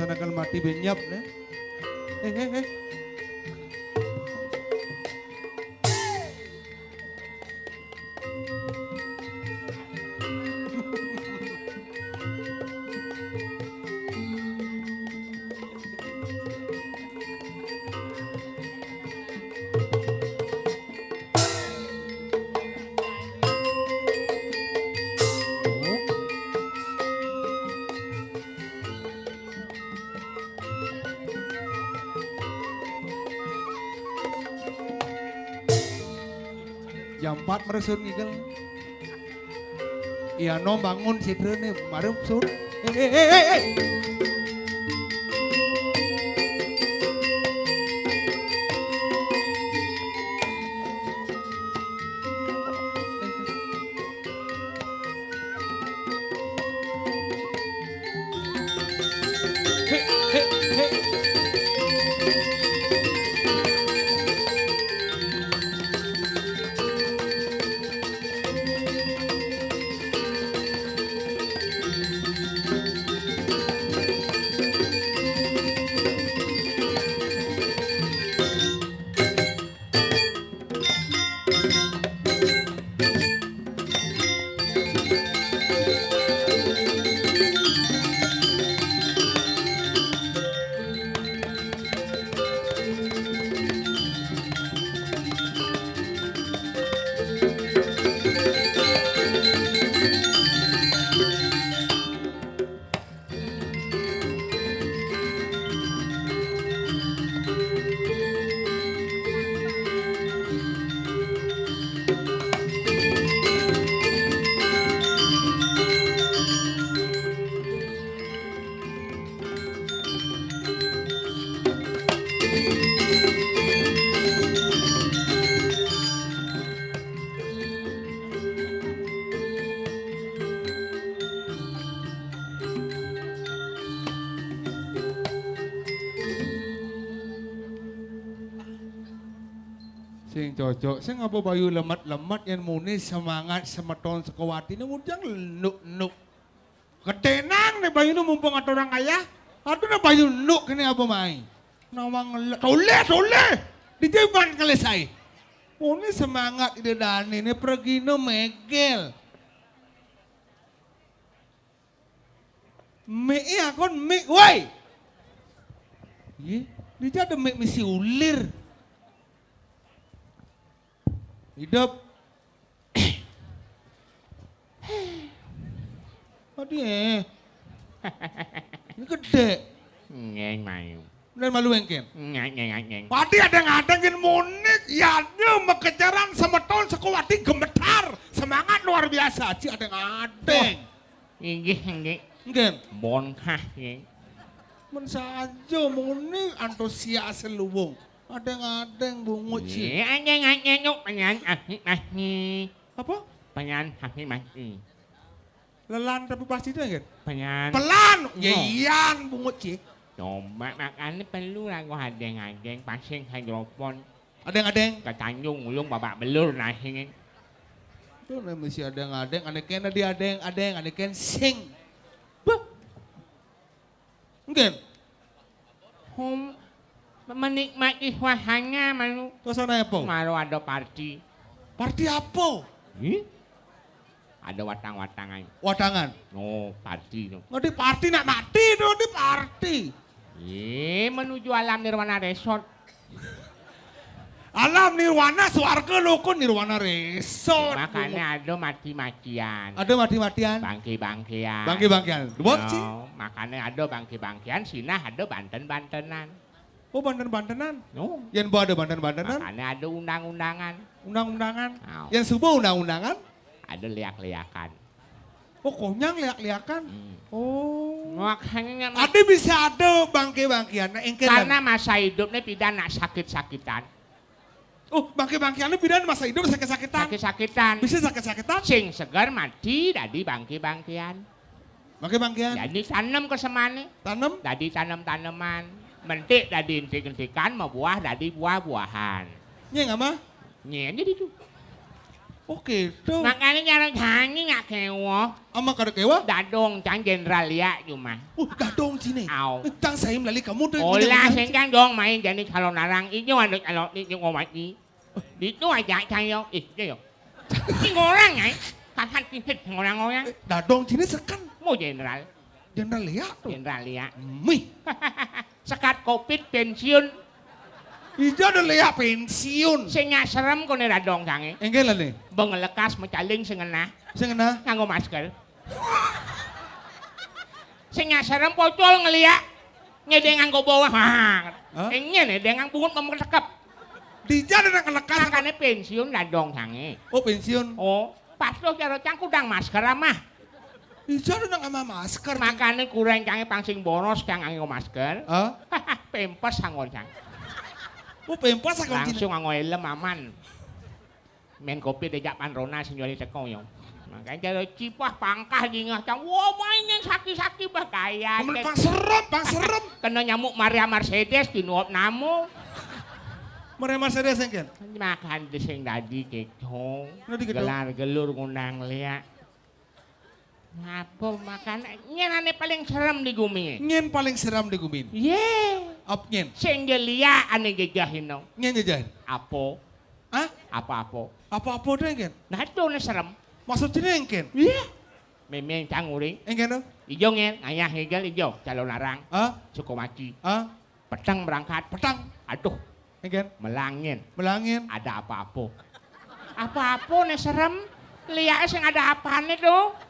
melaksanakan mati benyap nih. Eh. Jam 4 meresur ngigel. Iya no bangun si nih marem sur. Sing cocok, sing apa bayu lemat-lemat yang muni semangat semeton sekawati ini mudang nuk. Ketenang nih bayu ini mumpung ada orang kaya, aduh nih bayu nuk ini apa mai? Nawang tole, dijaman kali saya. Muni semangat ide dani ini pergi no megel. Akon woi. Dia ada misi ulir. Hidup. Aduh ini gede. Ngeng mayu. Dan malu engken. Ngeng. Padi ada ngadengin munik. Ya mengejaran semeton sekuati gemetar. Semangat luar biasa. Ci ada ngadeng. Inggih. Engken. Bonkah nggih. Men saja munik antusias luwung. Ada ngadeng bungut ci. Anjing yuk penyan Apa? penyan mati. Lelan tapi pasti itu engken. Penyan. Pelan. Iyan bungut ci. Coba makanya perlu lah gua adeng pasang hidrofon. Adeng. Ketanjung ulung babak belur nasi. Tuh mesti ada ngadeng, ada ken dia adeng, ada ken sing. Mungkin. Menikmati suasana malu. Suasana apa? Malu ada party. Party apa? Ada watang-watangan. Wadangan. No, party no. Nggak di party nak mati no di party. Menuju alam nirwana resort. Alam nirwana swarga loko nirwana resort. Makanya ada mati-matian. Ada mati-matian. Bangki-bangkian. Bangki-bangkian. Buat sih. Makanya ada bangki-bangkian, sinah ada banten-bantenan. Oh banten-bantenan. No. Yang buat ada banten-bantenan. Makanya ada undang-undangan. Undang-undangan. Oh. Yang subuh undang-undangan. Ada liak-liakan. Oh konyang liak-liakan. Oh. Makanya Ada bisa ada bangki-bangkian. karena masa hidupnya pidana sakit-sakitan. Oh bangki-bangkian ini pidana masa hidup sakit-sakitan. Sakit-sakitan. Bisa sakit-sakitan. Sing segar mati dari bangki-bangkian. Bangki-bangkian. Jadi tanam ke semane. Tanam. Jadi tanam-tanaman. Mentik dari intik-intikan, mau buah dari buah-buahan. Nyeng apa? Nyeng jadi itu. Oh gitu. Makanya jarang tangi nggak kewo. Ama kada kewa? Dadong cang jenderal ya cuma. Dadong sini. Aw. Tang saya melali kamu tuh. Olah sengkang dong main jadi kalau narang itu ada kalau itu ngomong itu aja cayo itu yo. Ini orang ya. Tahan tingkat orang-orang. Dadong sini sekan. Mau jenderal. Jenderal ya tuh. Jenderal ya. Mih. Sekat covid pensiun. Ijo ada leak pensiun. Sing serem ko ni radong sange. Enggak lah nih. Bengelekas mecaling sing ngena. Saya kena. Nganggo masker. Sing serem pocol ngeliat. Ngedeng nganggo bawah. Ingin ngedeng nganggo pungut memerekep. Dija ada nak lekas. Makanya pensiun radong sange. Oh pensiun. Oh, pas lo jaro cang kudang masker mah. Ijo ada nak ama masker. Makanya kurang cange pangsing boros cang nganggo masker. Pempes anggon cang. Oh pempas aku Langsung nganggo helm aman. Men kopi dejak panrona senyoli teko yo. Makanya jaro cipah pangkah dingah cang. Wah mainin sakit-sakit bah kaya. Pang serem. Kena nyamuk Maria Mercedes di nuop namu. Maria Mercedes engken. Makan desing dadi kecong. Nadi gedong. Gelar gelur ngundang liat. Ngapa makan? Nyenane paling serem di gumi. Nyen paling seram di gumin. Yeah. Ap nyen. Sing gelia ane jejahin no. Nyen jajan. Apo? Hah? Apa-apa? Apa-apa tuh engken? Nah itu na serem. Maksudnya engken? Iya. Memang canguring. Engken tuh? Ijo ngel, ayah hegel ijo. Calon larang. Ah? Sukomaki. Ah? Petang berangkat. Petang. Aduh, Engken? melangin. Melangin. Ada apa-apa. Apa-apa na serem. Lihat sing ada apaan itu.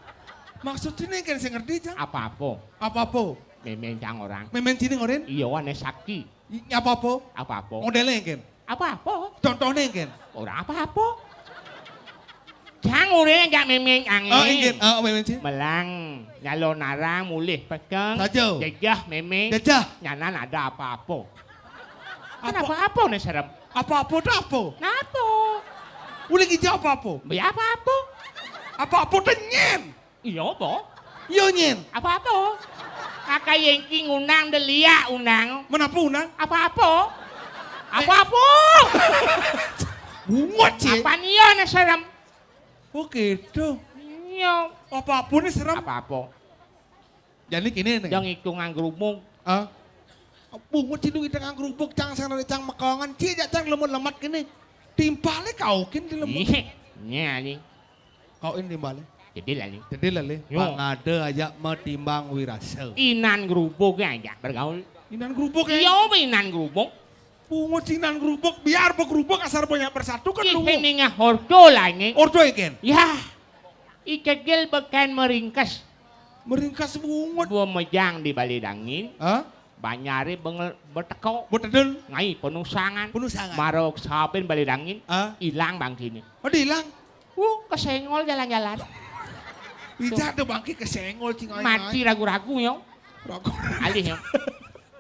Maksudnya engken saya ngerti jang? Apa-apa. Apa-apa? Memang cang orang. Memen sini ngorin? Iya wane sakti. Apa-apa? Apa-apa. Modelnya engken? Apa-apa. Contohnya engken? Orang apa-apa. Canguring aja memang angin. Ah engken? Ah memen sini? Melang, nyalon narang, mulih pegang, Sajo. jejah memeng, Jajah. nyanan ada apa-apa. Kan Apa? apa-apa nih serem. Apa-apa tuh apa? Napa? Udah gitu apa-apa? Be apa-apa? Apa-apa tuh nyen? Iya apa? Yo nyen. Apa-apa? Kakak Yengki ngundang delia undang. Menapa unang? Apa-apa? Apa-apa? Bungot sih. Apa iya nih serem? Oh gitu. Iya. Apa-apa nih serem. Apa-apa? Jadi gini nih. Yang itu ngangrumung. Ah? Bungut sih duit dengan kerupuk cang sana cang mekongan cie cang lemut-lemat gini. Timpalnya kau kin di lemut. Iya nih. Kau ini timpalnya. Jadi lah nih. Jadi lali. Yo. Pangade aja metimbang wirase. Inan gerubuk aja bergaul. Inan kerupuk ya. Iya apa inan gerubuk? Bungut inan kerupuk biar berkerupuk asal banyak bersatu kan lu. Ini nga hordo lah ini. Ordo ikan. Ya. Ikegel bekan meringkas. Meringkas bungut. Buah mejang di balik angin. Hah? Banyari bengel berteko. Botedel. Ngai penusangan. Penusangan. Marok sapin balik angin. Ah? Hilang bang sini. Oh hilang. Kesenggol jalan-jalan. Bisa ada bangki kesenggol cing Mati ragu-ragu yo. Ragu. Alih yo.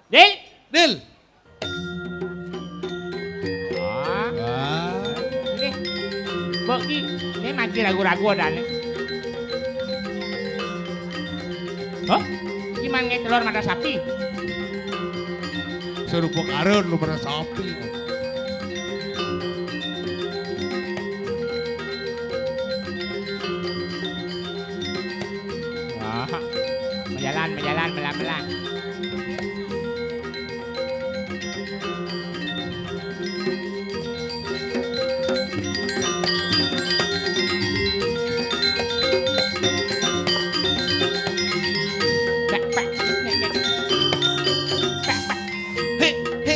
Dil. Dil. Ah. Ini. Bagi. Ini mati ragu-ragu ada nih. Hah? Gimana nge telur mata sapi? Serupa karun lu pada sapi. Wah. Menjalan, melang-melang. He, he.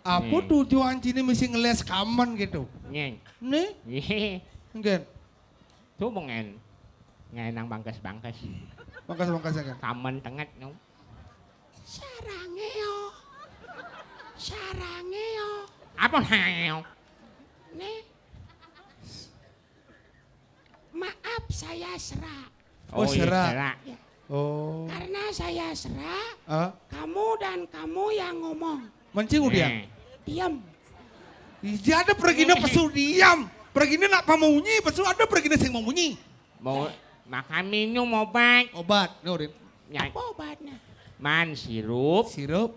Apa tujuan sini mesti ngeles kaman gitu? Nyen. Nih, Ih, enggak. tuh pengen. Ngenang bangkes-bangkes. Bangkas kan. Kamen tenget nyong. Sarange yo. Apa nang? Nih. Maaf saya serak. Oh, iya, serak. serak. Oh. Karena saya serak, Ah, kamu dan kamu yang ngomong. mancing udah. Eh, Diam. Iya ada pergi na pesu diam. Pergi na nak pamunyi, pesu ada pergi na sing mamunyi. Mau makan minum obat. Obat, Nurin. Nyan, Apa obatnya? man sirup. Sirup.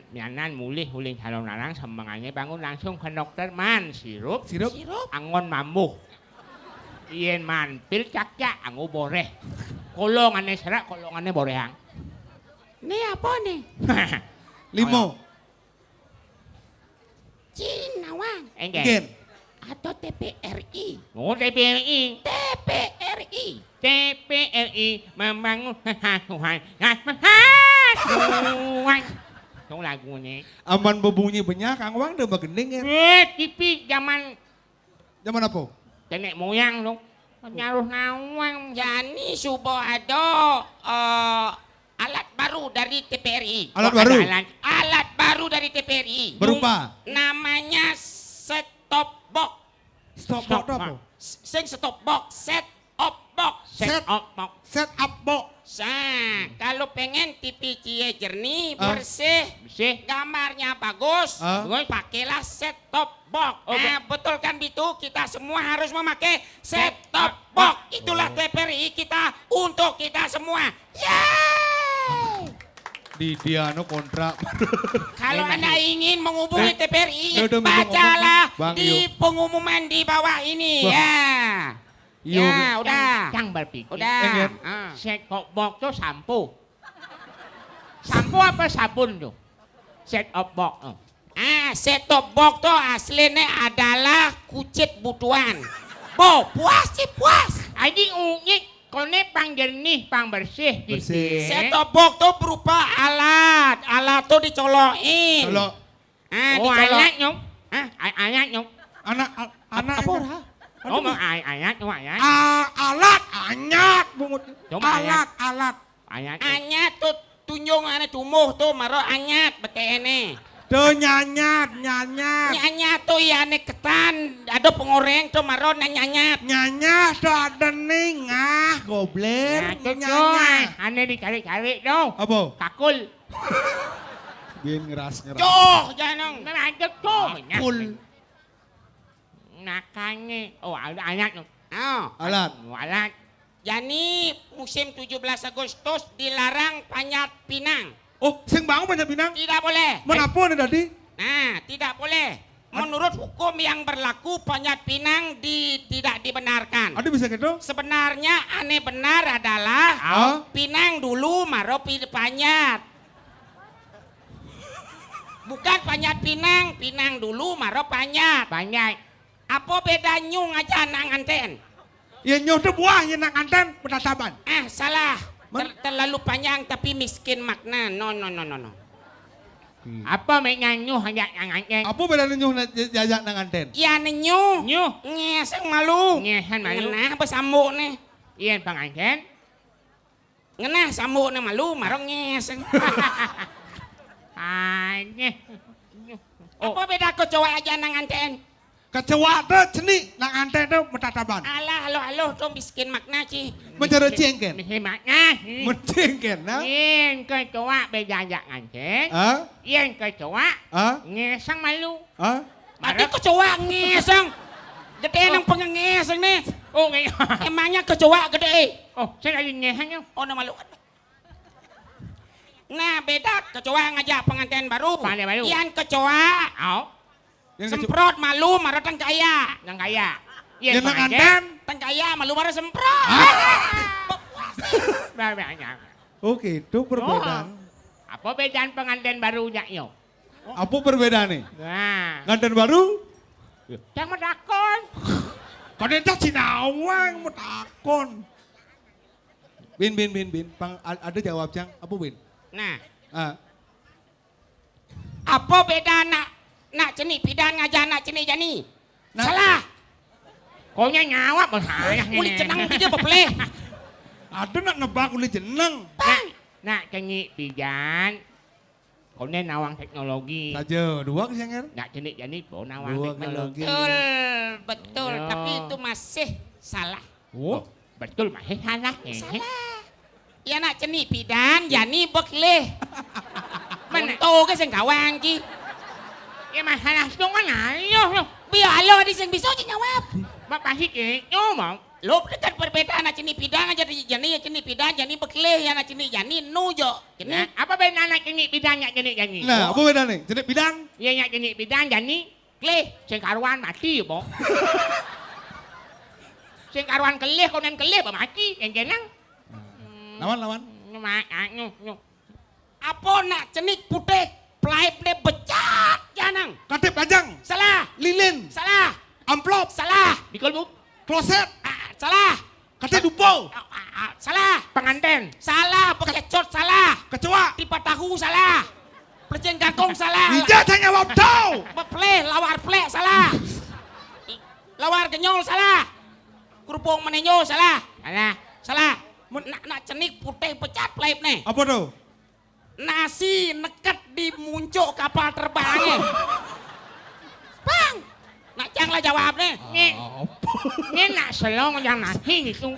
Nyanan mulih huling calon larang semangatnya bangun langsung ke dokter man sirup. Sirup. Sirup. Angon mambuh. Ien man pil cakya angu boreh. Kolongannya serak, kolongannya borehang. Nih apa nih? Limo. Cinawang Enggak. Gen. atau TPRI? Oh TPRI. TPRI. TPRI membangun Tuhan. Tuhan. Itu lagunya. Aman bebunyi banyak, Kang Wang udah bagending kan. TV zaman Zaman apa? nenek moyang dong. Nyaruh nawang. Yani subo ada alat baru dari TPRI. Alat baru? Alat baru dari TPRI. Berupa? Namanya set-top box. Stop Stop, box apa? Sing stop box, set-top box. Set up box. Set up box. Kalau pengen TV cie jernih, Ah. bersih, Bersih. gambarnya bagus, Ah. pakailah set-top box. Oh, Betul kan Bitu? Kita semua harus memakai set-top box. Itulah TPRI kita untuk kita semua. Yeay! Di Diano kontrak. Kalau Anda ingin menghubungi TPRI, udah, bacalah Bang di Yo. pengumuman di bawah ini. Wah. Ya. Yo, Ya, udah. Yang berpikir. Udah. Enggak. Ah. Set up box tuh sampo. Sampo apa sabun tuh? Set up box. Set-top box tuh aslinya adalah kucit butuan. Bo, puas sih puas. Aji ungik. Kone pang jernih, pang bersih. Bersih. Set-top box tuh berupa alat. Alat tuh dicolokin. Kalau Oh dicolok. ayat nyong. Hah? Ayat nyong. anak Apa itu. dah? Oh mau ayat nyong ayat. Alat anyat bungut. Coba ayat. Alat. Ayat. Anyat tuh tunjung ane tumuh tuh maro anyat betene. Tuh nyanyat. Nyanyat tuh ya ane ketan. Ada pengoreng tuh maro nyanyat. Nyanyat tuh ada ning gobler. Nah, tuh aneh dicari-cari dong. Apa? Kakul. Bin ngeras. Joh, jangan. Memang tuh. Kul. Nakanya. Oh ada ayat nyong. Oh. Alat. Alat. Yani musim 17 Agustus dilarang panjat pinang. Oh, sing bangun banyak binang. Tidak boleh. Menapa nih tadi? Nah, tidak boleh. Menurut hukum yang berlaku panjat pinang tidak dibenarkan. Ada bisa gitu? Sebenarnya aneh benar adalah Ah? pinang dulu maro panjat. Bukan panjat pinang, pinang dulu maro panjat. Banyak. Apa beda nyung aja nang anten? Ya nyoto buah yang nak anten penataban. Salah. Terlalu panjang tapi miskin makna. No. Apa menyanyi hanya yang anjing. Apa bedanya nyuh jajak nang anten? Ya nenyu. Nyuh. Ngeseng malu. Ngehan malu. Ngenah besambu nih. Iyan pang anjing. Ngenah sambu nih malu marong ngeseng. Anjing. Apa beda kecoa aja nang anten? Kecewa tuh ceni nang anten tuh penataban. Alah halo tuh miskin makna ci. Mencari cengken. Hebatnya. Mencengken, nah? Iyan kecoa beda jak anjing. Ah? Iyan kecoa Ah? ngesang malu. Ah? Berarti kecoa ngeseng. Gede nang pengengeseng nih. Oh ngayon. Emangnya kecoa gede. Oh saya lagi ngehan nyong. Oh na malu. Nah beda kecoa ngajak pengantin baru. Pengantin baru. Iyan kecoa. Oh. Yang Semprot malu maro tang kaya. Yang kaya. Yang nang pang anten? Tang kaya malu maro semprot. Banyak. Oke, itu perbedaan. Apa bedaan pengantin barunya yo? Apa perbedaan nih? Nah. Nganten baru? Yang medakon. Kadang Sinawang mau takon. Bin. Ada jawab Cang. Apa Bin? Nah Ah. Apa beda nak cenik pidan ngajak nak cenik jani? Nak- Salah. Konya nyawa bahaya. Kulit cenang dia bepeleh. Ada nak nebak kulit jeneng. Nak cenik pidan. Kau ni nawang teknologi. Saja, dua kesengar. Nak cenik jani pun nawang Dua teknologi. teknologi. Betul. Ya. Tapi itu masih salah. Oh, betul masih salah. Salah. Ya nak cenik pidan jani bekeleh. Mentu ke sing gawang ki. Ya masalah itu kan ayo. Biar lo di sing bisa jawab. Makasih keknya mau. Lo dekat perbedaan nak cenik pidan aja jani ya cenik pidan jani bekeleh ya nak cenik jani nujo. Nah, apa beda nak cenik pidan nak cenik jani? Nah, apa beda nih? Jenis bidang. Ya nak cenik pidan jani. Kleh, sing karuan mati ya, Bang. Sing karuan kelih konen kelih apa mati yang jenang. Lawan. Apa nak cenik putih plaipne becat janang. Katip panjang. Salah. Lilin. Salah. Amplop. Salah. Dikul bu. Kloset. Salah. Katip dupo. Salah. Penganten. Salah. Bekecot salah. Kecoa. Tipa tahu salah. Plecen kangkung salah. Ija tanya waktu. Bepleh lawar plek salah. Lawar genyol salah. Kerupuk menenyo salah. Alah. Salah. Nak cenik putih becat plaip nih. Apa tuh? Nasi neket di muncuk kapal terbangnya. Bang. Nak cang lah jawab nih. Ini nak selong yang nasi itu.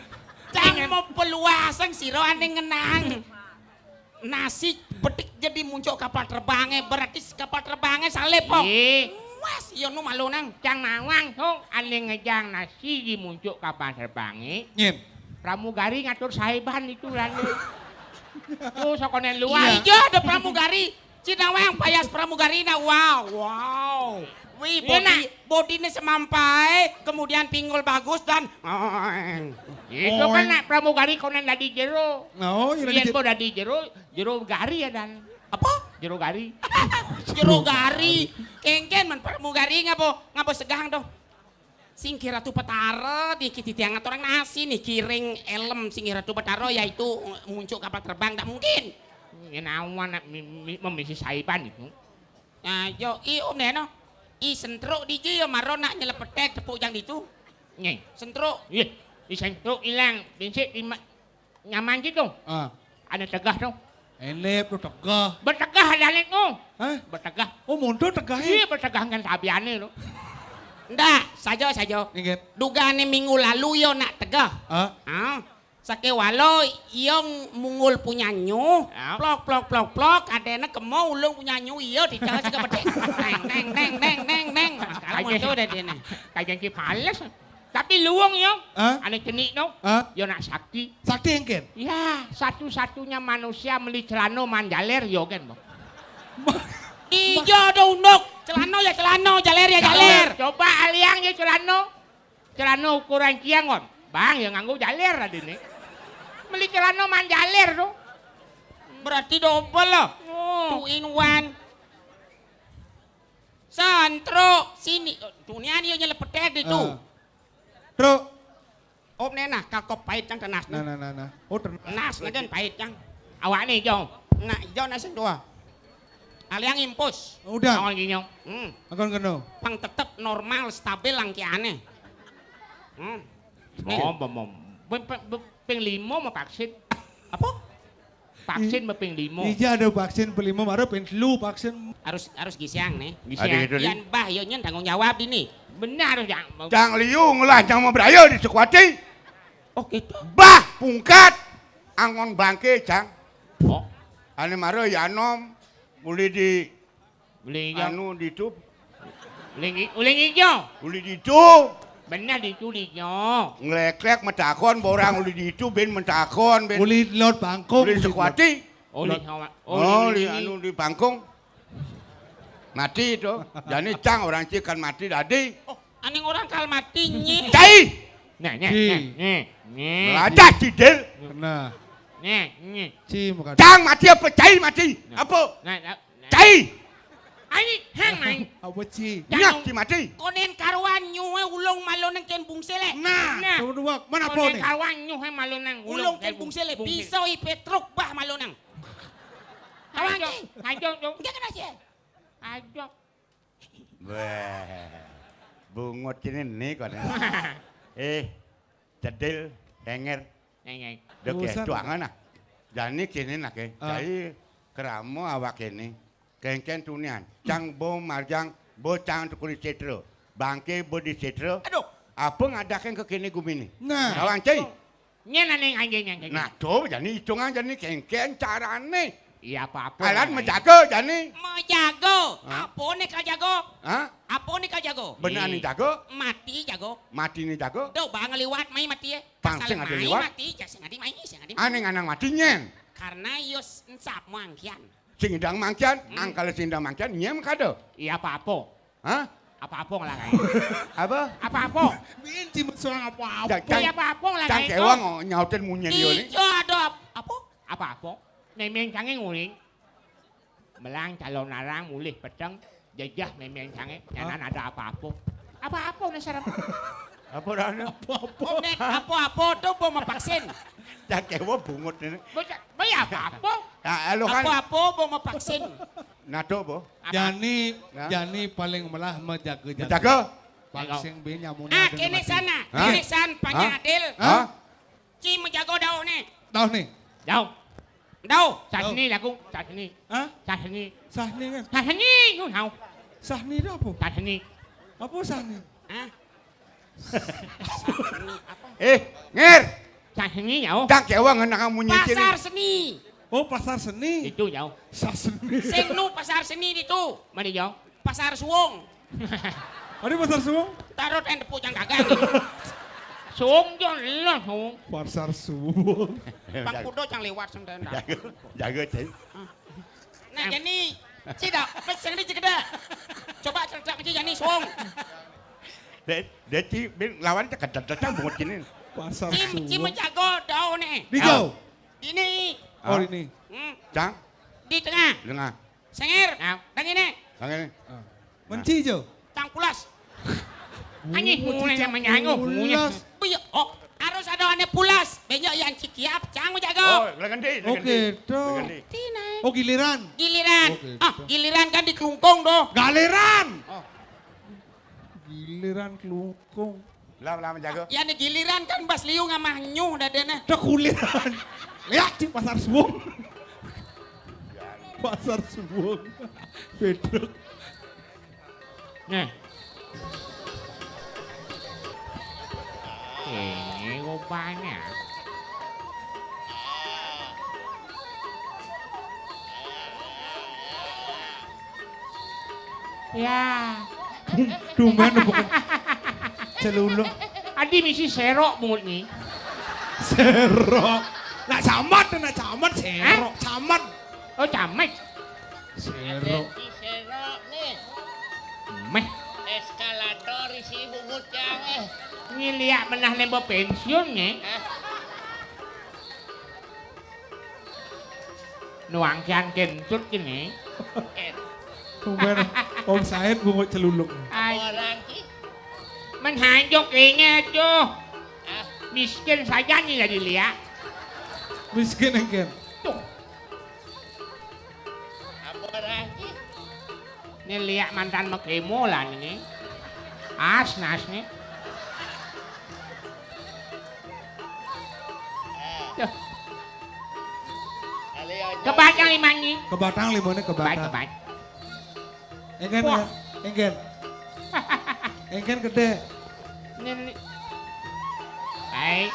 Cang mau peluasan siro ane ngenang. Nasi betik jadi muncul kapal terbangnya. Berarti kapal terbangnya salep po. Was, iya nu malu nang. Cang nawang tuh ane ngejang nasi di muncul kapal terbangnya. Ngin. Pramugari ngatur sahiban itu lani. Tuh sokonen luar. Iya ada pramugari. Cinawang payas pramugari na. Wow. Wih body ini semampai. Kemudian pinggul bagus dan. Itu kan nak pramugari konen dadi jero. Oh, Iya po dadi jero gari ya dan. Apa? Jero gari. Jero gari. Kengken man pramugari ngabo segang dong. Singkir Ratu Petaro di tiang orang nasi nih kiring elem Singkir Ratu Petaro yaitu muncul kapal terbang tak mungkin. Ini awan memisi sahiban itu. Nah, yo om neno. Sentruk di yo maro nak nyelepetek tepuk yang itu. Nih, Sentruk. iya, sentruk hilang, bensin nyaman gitu. Ada tegah tuh. Elep tuh tegah. Bertegah dalit tuh. Hah? Bertegah. Oh, mundur tegah. Iya, bertegah kan sabiane tuh. Ndak, saja. Ngin. Dugane minggu lalu yo nak tegah. Sake walo yung mungul punya nyu, plok, adena kemo ulung punya nyu iyo di jalan juga pedek. Neng. Kalau itu udah dia nih. Kayak ki pales. Tapi luang yo. Ane cenik no. Yo nak sakti. Sakti ngin. Ya, satu-satunya manusia beli celana manjaler yo kan, Bang. Ijo do unduk. Celano, jaler ya jaler. Coba aliang ya celana. Celana ukuran kiang kon. Bang, yang nganggo jaler ada nih. Beli celana manjaler tuh. Berarti double loh. 2 in 1. Santro, sini. Dunia ini nyelep pedek itu. Truk. Om nena kakop pahit cang tenas. Nah. Oh, Nas ngeden pahit cang. Awak nih, Jong. Nah, hijau nasi dua. Aliang impus. Udah. Awak gini, Jong. Akan kena. Pang tetep normal, stabil lang kiane. Oh, ping limo mau vaksin. Apa? Vaksin ping limo. Ija ada vaksin pelima baru pengen flu vaksin. Harus gisiang nih. Bisa. Yan bah, yo nyen tanggung jawab ini. Benar harus yang. Jang liung lah, jang mau beraya di Sukwati. Oh gitu. Bah, pungkat. Angon bangke, jang. Oh, Ane maro ya nom. Mulai di beli hijau. anu di tub. Uling hijau. Mulai di tub. Benar diculik nyo. Ngelek-lek mentakon, borang mulai di tub, ben mentakon, ben. Uli laut bangkok. Mulai di Sukwati. Di anu di Bangkong. Mati itu. Jadi cang orang cik kan mati tadi. Oh, aning orang kal mati nyi. Cai. Nih. Belajar cidil. Nah, Nih. ci muka. Cang mati apa cai mati? Apa? Cai. Ini hang main. Apa ci? Nyak ci mati. Konen karuan nyuwe ulung malo nang ken bungsele. Nah, kedua mana po nih? Kawan nyo hay malo nang Ulung ken bungsele. Pisau i petruk bah malo nang. Kawan ki. Hayo. Enggak kena sih. Ayo. Wah. Bungut ini kok. Cedil, henger. Neng. Dek Urusan. tuangan ah. Jani kini nak ke. Ah. Jadi keramo awak ini. Kengken tunian. Cang bo marjang bo cang tukuli cetro. Bangke bo di cetro. Aduh. Apa ngadakan ke kini gumini? Nah. Kawan cai. Nyen neng anjing. Nah tuh jadi hitungan jadi kengken carane. Iya apa-apa. Alat menjaga jadi. Mau jago. Hah? Apa nih kau jago? Hah? Apa nih kau jago? Benar nih jago? Mati jago. Mati nih jago? Duh bang liwat mai mati ya. Pangsing ada liwat? Mati, jangan di mai, jangan di. Aneh anang mati nyen. Karena yos ensap mangkian. Sing indang mangkian, angkal sing indang mangkian nyem kado. Iya apa-apa. Hah? Apa-apa lah kayak. Apa? Apa-apa. Binti soal apa-apa. Iya apa-apa lah Cang kayak. kewang nyautin munyen yo ni. Ijo ada apa? Apa-apa. Memang canggih nguling. Melang calon narang mulih pedang. Jajah memang canggih. Jangan ada apa-apa. Apa-apa nih serem. Apa dah ni? Nek apa-apa tuh mau vaksin. Cang kewang bungut ni. Bayar apa-apa. Lo kan Apa-apa mau vaksin. nato bo. Jani, Hah? Jani paling malah menjaga-jaga. Jaga. Pangsing be nyamun. Ah, kene sana. Hah? Kene san panyadil. Hah? Ki menjago daun nih. Tahu nih? Đâu. Daun. Sah sini lah aku. Sah sini. Hah? Sah sini. Sah nih kan? Sah sini. Ngu hao. Sah nih dah apa? Sah sini. Apa sah nih? Hah? Ngir. Sah sini jauh. Cang kewang nang munyen Pasar seni. Oh pasar seni. Itu jauh. Sah seni. Sing nu pasar seni itu. Mana jauh? Pasar suwung. Ada pasar suwung? Taruh dan tepuk yang gagang. Xuống cho nó xuống. Pasar suwung. Bang Kudo yang lewat sendiri. Jaga cai. Nah jadi, tidak, pesen ini cekeda. Coba cerita aja jadi suwung. Dia ci lawan cak cak bungut kini. Pasar Cim suwung. menjago daun nih. Di jauh. Ini. Oh ini. Cang, Di tengah. dengar. Sengir. Dan ini. Sang ini. Menci jo. Tang pulas. Anjing mulai namanya aku. Pulas. Oh, harus ada ane pulas. Banyak yang cikiap. Cang Oh, menjago. legendi, Oke, toh. Legendi. Tina. Oh giliran. Giliran. Oke, Ah, betul. giliran kan di kelungkung doh. Galiran. Oh. Giliran kelungkung. Lama menjaga. Ya di giliran kan Bas Liu ngamah nyuh dadena. Dah kuliran. Lihat cik pasar suwung. Pasar suwung. Beduk. Nè. Kể cô ba nè. Ya. Dumen bukan. Celuluk. Adi misi serok mulut ni. Serok. Nak camat, nak camat serok. Camat. Oh camet. Serok. Serok nih. Meh. Eskalator isi bungut yang Ni lihat menah nembo pensiun ni. Nuang kian kentut kini. Dumen. Om Said bungut celuluk. Ay. Orang ki. Menhajuk ingat tu. Miskin saja ni dah dilihat. Miskin engken. Tuh. Apa orang ki? Ni lihat mantan makemo lah ni. Nas ni. Tuh. Kebat yang lima ni. Kebatang limone Kebat, kebatang. kebat. Engken Wah. engken. Engken gede. Ni. Baik.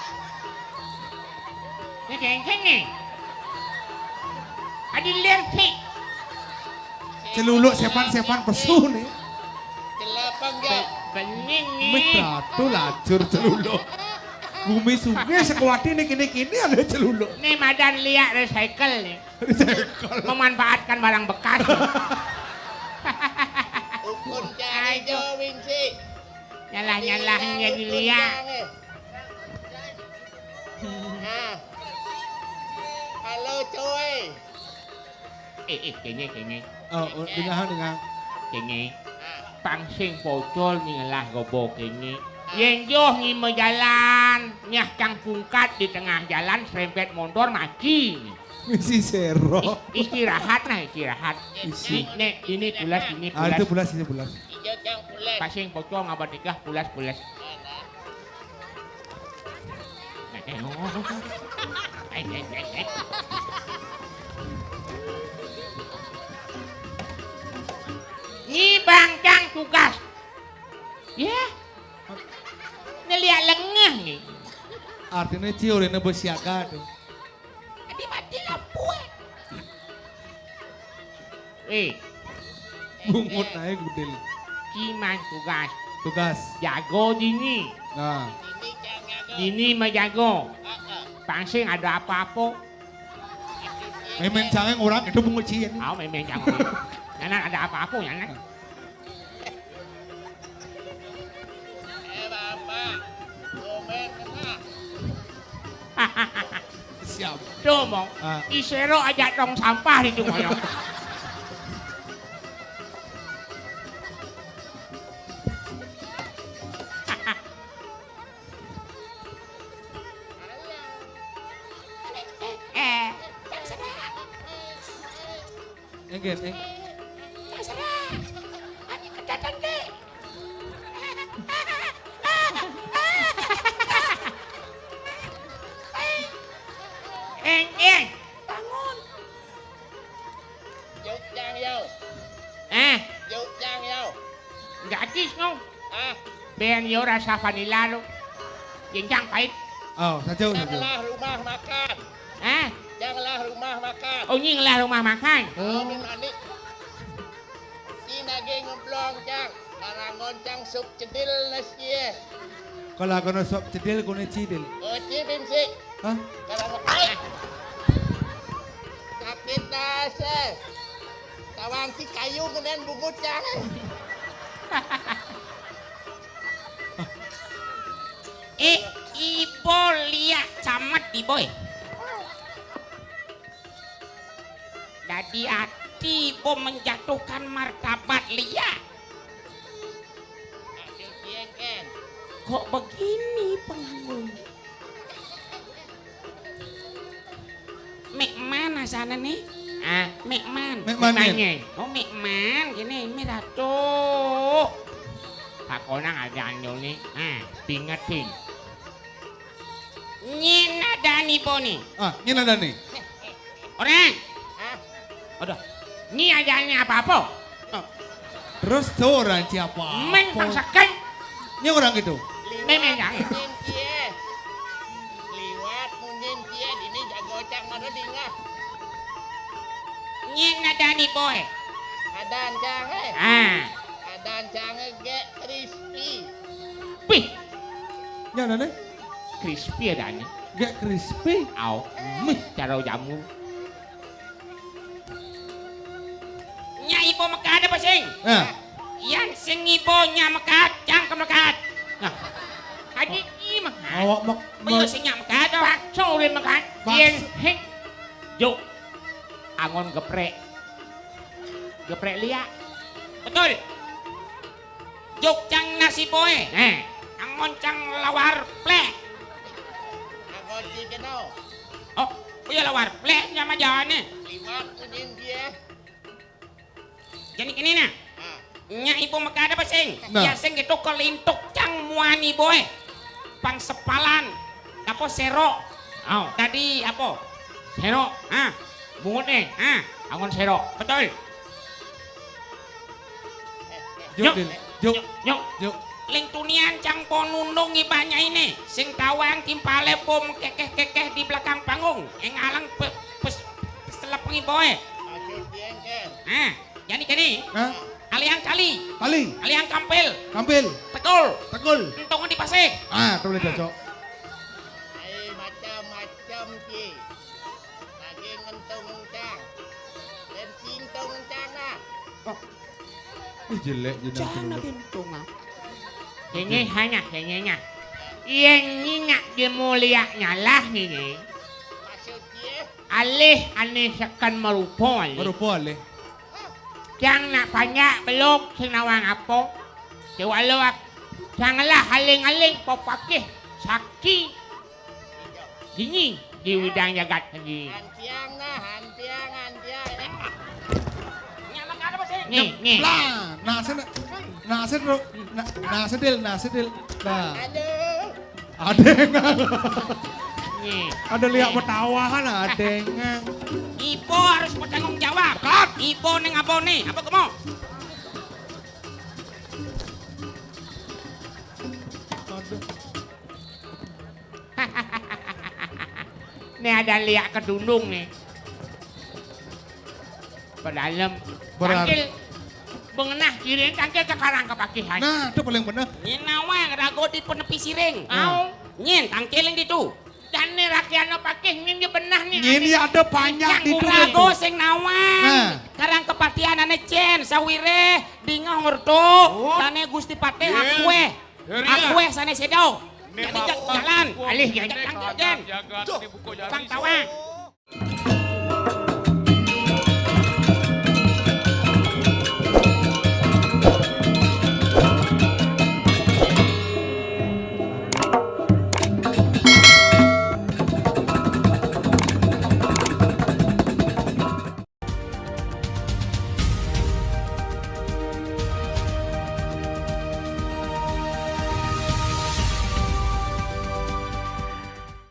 Ni kengkeng ni. Adi lempik. Celuluk sepan-sepan pesu nih. Kelapang ya. Bening ni. Mitratu lacur celuluk. Bumi sungai sekuati nih kini-kini ada celuluk. Ni madan lihat recycle ni. Memanfaatkan barang bekas. Ukun cari jo Winsi. Nyalah-nyalah jadi lihat. Halo cuy. Kayaknya. Oh, dengar. Kini pangsing pocol ni lah gobo kini. Yang joh ni berjalan, nyah cang pungkat di tengah jalan serempet motor mati. Misi sero. Istirahat nah istirahat. Ini pulas ini Ah pulas. itu bulas ini bulas. Pasing pocong abad nikah pulas. Ni bangkang tugas. Ya. Ngeliat lengah ni. Artinya ciur ini bersiaga tuh. Adi mati lampu. Bungut naik gudel. Ciman tugas. Tugas. Jago dini. Nah. Dini menjago. Pasing ada apa-apa. Memang jangan orang itu bungut cian. Memang jago. Nana ada apa-apa ya nak? Siap. Tuh mong, Ah. isero aja tong sampah itu moyong. Enggak. Eng. Bangun. Dục Giang vô. Ah, Dục Giang vô. gratis no. À, Ben yo rasa vanilla lo. Jenjang pahit. Oh, saja. janganlah rumah makan. Ah, Janganlah rumah makan. oh nying lah rumah makan. Oh, adik. Si nage ngeblong Cang. Karangon Cang sup cedil nasi. Kalau aku nasab cedil, kau cidil. Oh, cibin sih. Hah? Karangon. Ay! Sakit nasi. Tawang si kayu kemudian bungut Cang. Ibo liat camat di boy. Jadi hati Ibo menjatuhkan martabat liat. Aduh, dia kan. Kok begini penganggung? Mek mana sana nih? Ah, Mek man. Mek man, Mekmannya. Oh mek man, gini merah tuh. Pak Konang ada anu nih. Ah, pingetin. Nyina dan Ibo nih. Ah, ini ada nih. Orang. Hah? Udah. Ni ajarnya apa-apa? Terus tuh orang siapa? Men pangsakan. Ini orang gitu. Memang ya. Munim cie. Liwat munim cie. Dini jago Cang mana dingah. Nyina dan Ibo. Adan Cang eh. Ah, Adan Cang ge crispy. pih. Ini ada nih. Crispy ada nih. Gak crispy. Au, mih cara jamu. Nya Ibo mekat apa sing? Nah, Yang sing Ibo nya mekat, Cang ke mekat. Nah, adik ini mah. awak mau Bây sing nya mekat đâu. Bakso rin makan. Bakso. Yen heng. Juk. Angon geprek. Geprek liat. Betul. Juk Cang nasi boy. Angon Cang lawar plek. Aku ciken tau. Oh, iya lawar plek nya mah jawane. Liwat munim cie. Jadi kini nah. Ah. Nya Ibo mekat apa sing? Nah. Ya sing gitu kelintuk Cang muani boy. Pang sepalan. Apa sero? Au, Tadi apa? sero. Ah, Bungut nih. ah, Angon sero. betul. juk dil. Juk, Nyok. juk. Ling tunian Cang ponundung ibanya ini. Sing tawang timpale bom kekeh-kekeh di belakang panggung. Yang alang selepengi boy. Aku ciken. Ah, jadi Hah? aliang cali, Paling. aliang kampil, Kampil. tekul, Tekul. entongan di pasir. Ah, tuh boleh cocok. Ai macam-macam cie. Lagi ngentung Cang. Dan sintung Cang ah. Ih jelek jadi Jangan gentungan. Ini hanya. Yang nyinak dia mulianya lah ini. Maksud cie. Alih aneh sekan merupa alih. baru boleh. Cang nak banyak belum senawang apa. Cewalo ak. Janganlah aling-aling popakih. Saki. Dini. di widang jagat lagi. Hantiang nah, hantiang. Nyaman ada apa sih? Nih. Lah, sedil. Nah, Aduh. adengang. Nih. Ada lihat petawahan adengang. Ipo harus bertanggung jawab. Ipo neng apa nih? Apa kamu? Aduh. Nih ada liak kedulung nih. Berdalam. Berat. Tangkil. Bengenah kiriin tangkil sekarang kepakihan. Nah, itu paling benar. Nyen nawa rago di penepi siring. Au. Nyen tangkeleng di tu. Dan nih rakyatnya pakai ini benah nih. Ini ada banyak di Rago sing nawang. Nah. Karang kepatian ane cen sawire dinga horto. Sane Gusti Pate akue sane sedau. Jadi jalan. Alih ya. Jen. Bang Tawang.